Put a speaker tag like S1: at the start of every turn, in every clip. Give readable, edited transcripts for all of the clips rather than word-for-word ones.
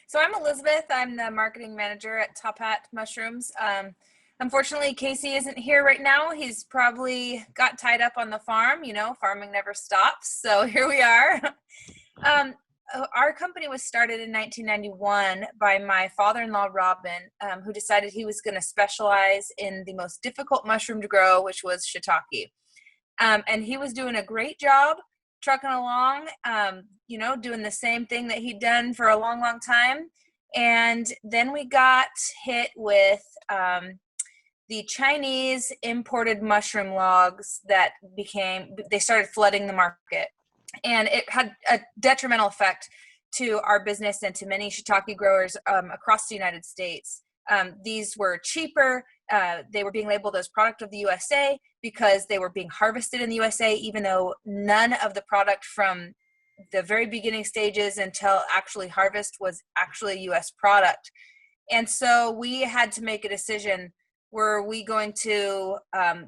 S1: So I'm Elizabeth. I'm the marketing manager at Top Hat Mushrooms. Unfortunately, Casey isn't here right now. He's probably got tied up on the farm. You know, farming never stops. So here we are. Um, our company was started in 1991 by my father-in-law, Robin, who decided he was going to specialize in the most difficult mushroom to grow, which was shiitake. And he was doing a great job trucking along, doing the same thing that he'd done for a long, long time. And then we got hit with the Chinese imported mushroom logs that they started flooding the market. And it had a detrimental effect to our business and to many shiitake growers across the United States. These were cheaper. They were being labeled as product of the USA because they were being harvested in the USA, even though none of the product from the very beginning stages until actually harvest was actually a US product. And so we had to make a decision. Were we going to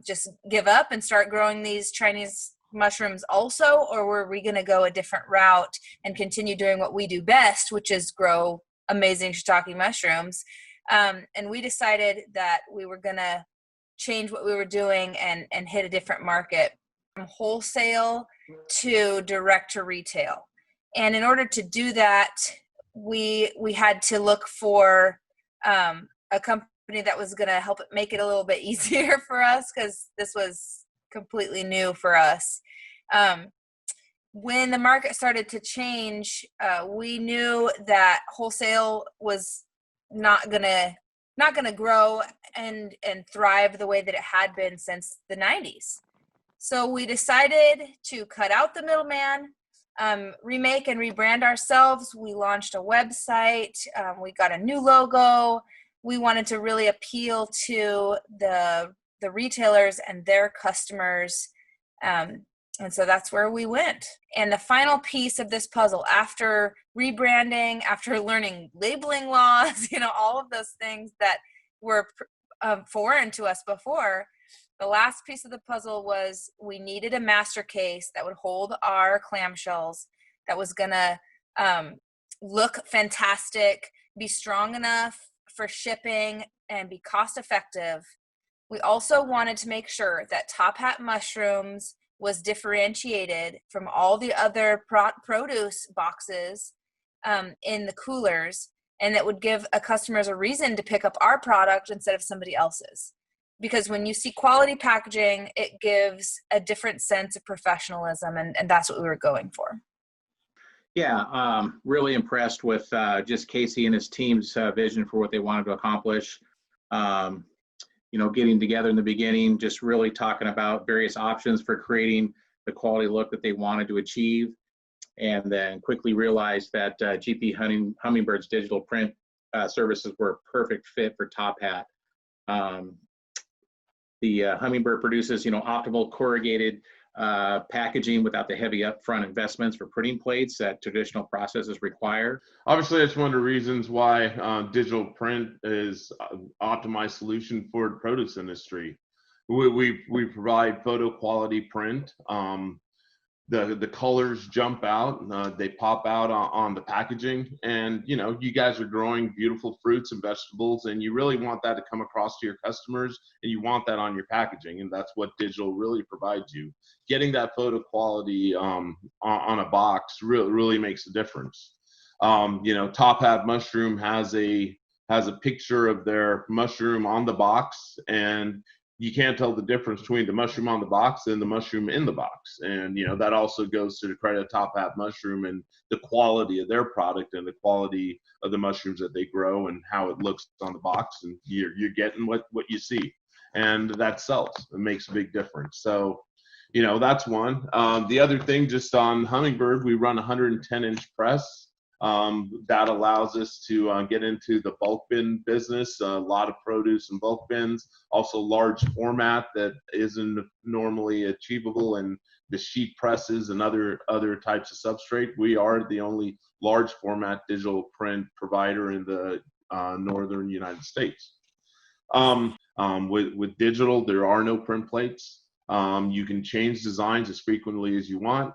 S1: just give up and start growing these Chinese mushrooms also, or were we going to go a different route and continue doing what we do best, which is grow amazing shiitake mushrooms? And we decided that we were going to change what we were doing and hit a different market, from wholesale to direct to retail. And in order to do that, we had to look for a company that was going to help make it a little bit easier for us, because this was completely new for us. When the market started to change, we knew that wholesale was not gonna grow and thrive the way that it had been since the 90s. So we decided to cut out the middleman, remake and rebrand ourselves. We launched a website. We got a new logo. We wanted to really appeal to the retailers and their customers. And so that's where we went. And the final piece of this puzzle, after rebranding, after learning labeling laws, all of those things that were foreign to us before, the last piece of the puzzle was we needed a master case that would hold our clamshells, that was going to look fantastic, be strong enough for shipping, and be cost effective. We also wanted to make sure that Top Hat Mushrooms was differentiated from all the other produce boxes in the coolers, and that would give customers a reason to pick up our product instead of somebody else's. Because when you see quality packaging, it gives a different sense of professionalism, and that's what we were going for.
S2: Yeah, really impressed with just Casey and his team's vision for what they wanted to accomplish. Getting together in the beginning, just really talking about various options for creating the quality look that they wanted to achieve, and then quickly realized that GP Hummingbird's digital print services were a perfect fit for Top Hat. The Hummingbird produces, optimal corrugated packaging without the heavy upfront investments for printing plates that traditional processes require.
S3: Obviously, that's one of the reasons why digital print is an optimized solution for the produce industry. We provide photo quality print. The colors jump out, they pop out on the packaging, and you guys are growing beautiful fruits and vegetables, and you really want that to come across to your customers, and you want that on your packaging, and that's what digital really provides you. Getting that photo quality on a box really makes a difference. Top Hat Mushroom has a picture of their mushroom on the box, and you can't tell the difference between the mushroom on the box and the mushroom in the box. And, that also goes to the credit of Top Hat Mushroom and the quality of their product and the quality of the mushrooms that they grow and how it looks on the box. And you're getting what you see. And that sells. It makes a big difference. So, that's one. The other thing, just on Hummingbird, we run 110-inch press. That allows us to get into the bulk bin business, a lot of produce in bulk bins, also large format that isn't normally achievable in the sheet presses and other types of substrate. We are the only large format digital print provider in the northern United States. With digital, there are no print plates. You can change designs as frequently as you want.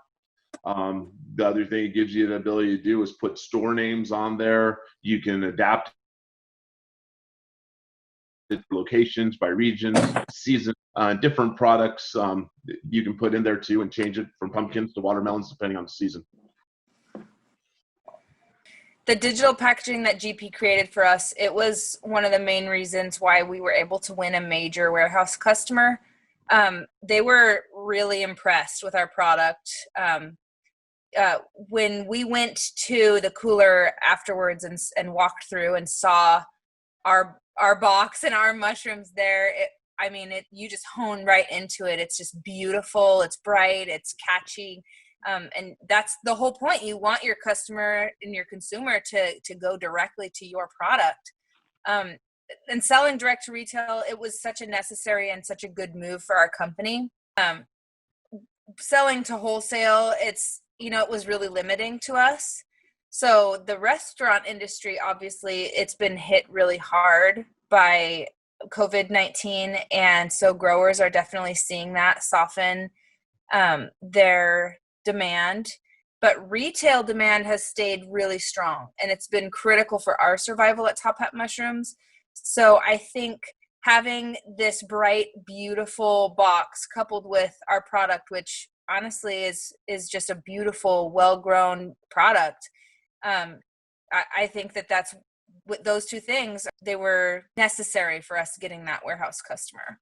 S3: The other thing it gives you the ability to do is put store names on there. You can adapt it locations by regions, season, different products you can put in there too, and change it from pumpkins to watermelons depending on the season.
S1: The digital packaging that GP created for us, it was one of the main reasons why we were able to win a major warehouse customer. They were really impressed with our product. When we went to the cooler afterwards and walked through and saw our box and our mushrooms there, you just hone right into it. It's just beautiful. It's bright. It's catchy. And that's the whole point. You want your customer and your consumer to go directly to your product. And selling direct to retail, it was such a necessary and such a good move for our company. Selling to wholesale, it was really limiting to us. So the restaurant industry, obviously, it's been hit really hard by COVID-19. And so growers are definitely seeing that soften their demand. But retail demand has stayed really strong, and it's been critical for our survival at Top Hat Mushrooms. So I think having this bright, beautiful box coupled with our product, which honestly is just a beautiful, well-grown product, I think that's with those two things, they were necessary for us getting that warehouse customer.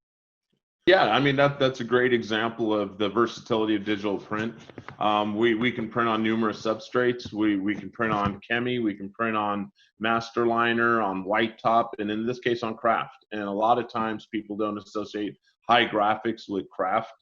S3: Yeah, I mean, that's a great example of the versatility of digital print. We can print on numerous substrates. We can print on chemi, we can print on master liner, on white top, and in this case on craft. And a lot of times people don't associate high graphics with craft,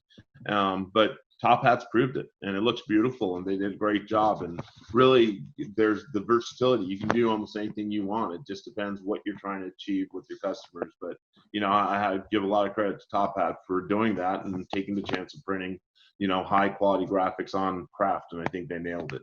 S3: but Top Hat's proved it, and it looks beautiful, and they did a great job. And really, there's the versatility. You can do almost anything you want. It just depends what you're trying to achieve with your customers. But I give a lot of credit to Top Hat for doing that and taking the chance of printing, high quality graphics on craft, and I think they nailed it.